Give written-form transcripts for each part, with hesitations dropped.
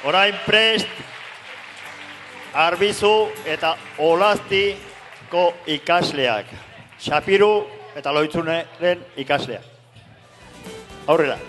Orain prest, Arbizu eta Olaztiko ikasleak. Xapiru eta Loitzuneren ikasleak. Aurrera.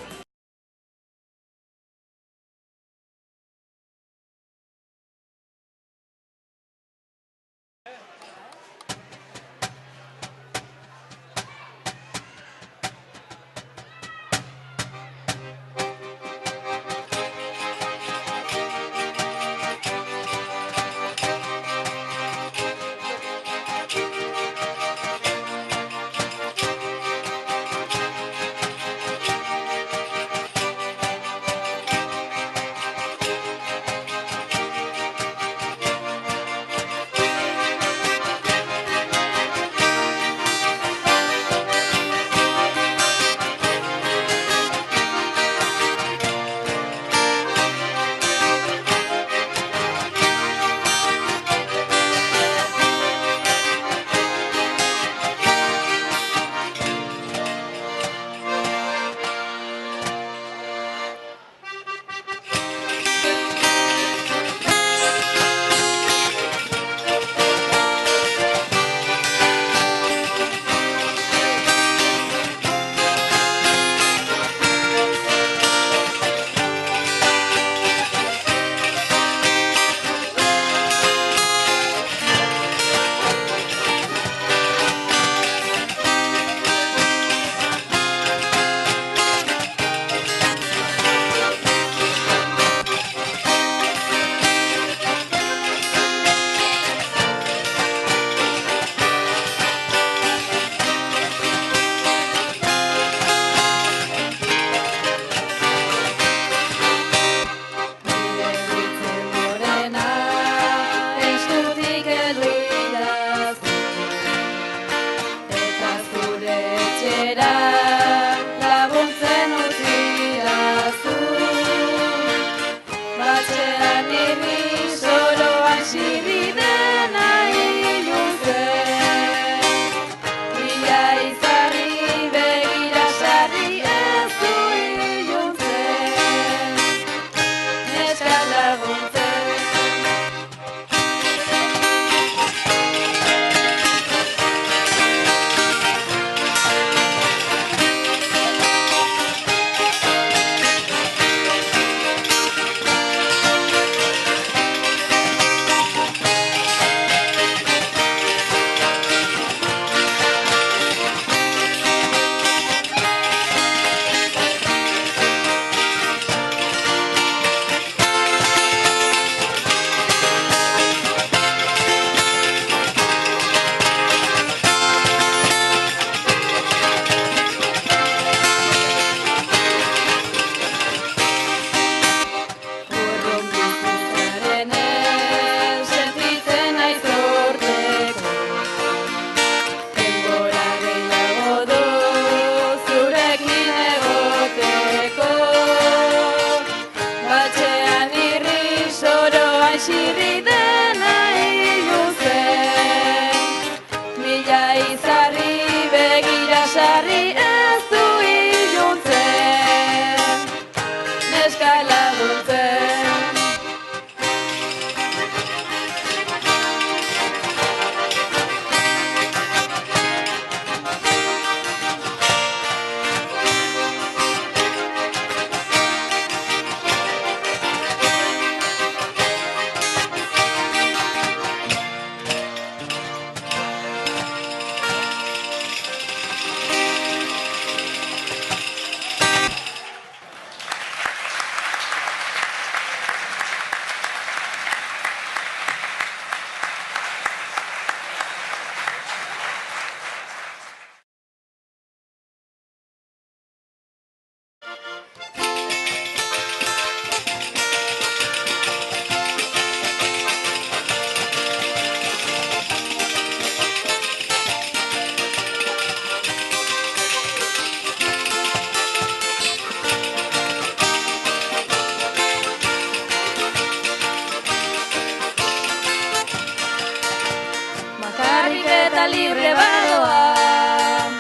libre badoa,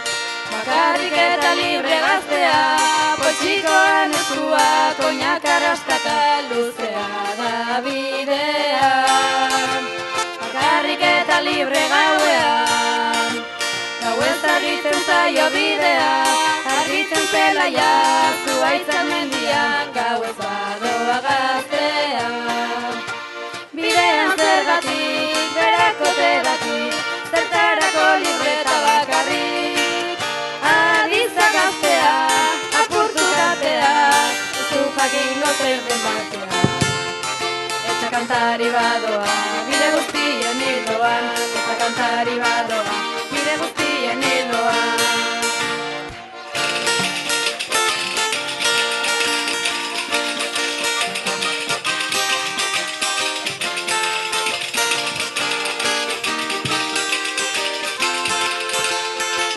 bakarrik eta libre gaztea, potxikoan eskua koñaka arrastaka luzea da bidea. Bakarrik eta libre gauean, gauez argitzen zaio bidea. Argitzen zelaia, zuaitzan mendian, gauez badoa gaztea. Bidean zergatik, berakote daki, zertarako libre eta bakarrik. Adizak gaztea, apurtu katea, ez du jakingo zer den batea. Eta kantari badoa, bide guztien hildoan, eta kantari badoa, bide guztien hildoan.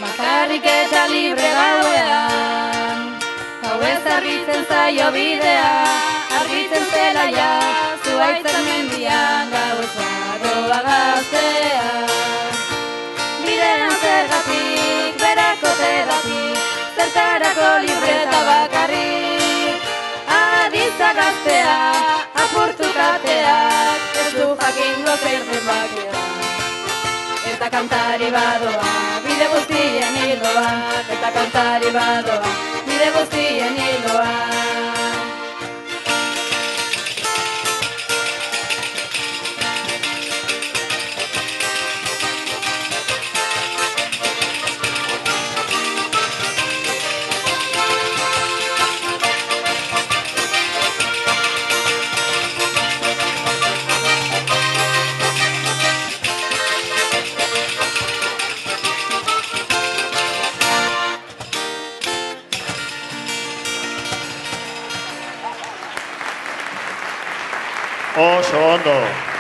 Bakarrik eta libre gauean, gauez argitzen zaio bidea. Argitzen zelaia, zuaitzan mendian, gauez badoa gaztea. Bidean zergatik, berakote daki, zertarako libre eta bakarrik. Adizak gaztea, apurtu kateak, ez du jakingo zer den bakea. Eta kantari badoa, bide guztien hildoan, eta kantari badoa, bide guztien hildoan. Oso ondo.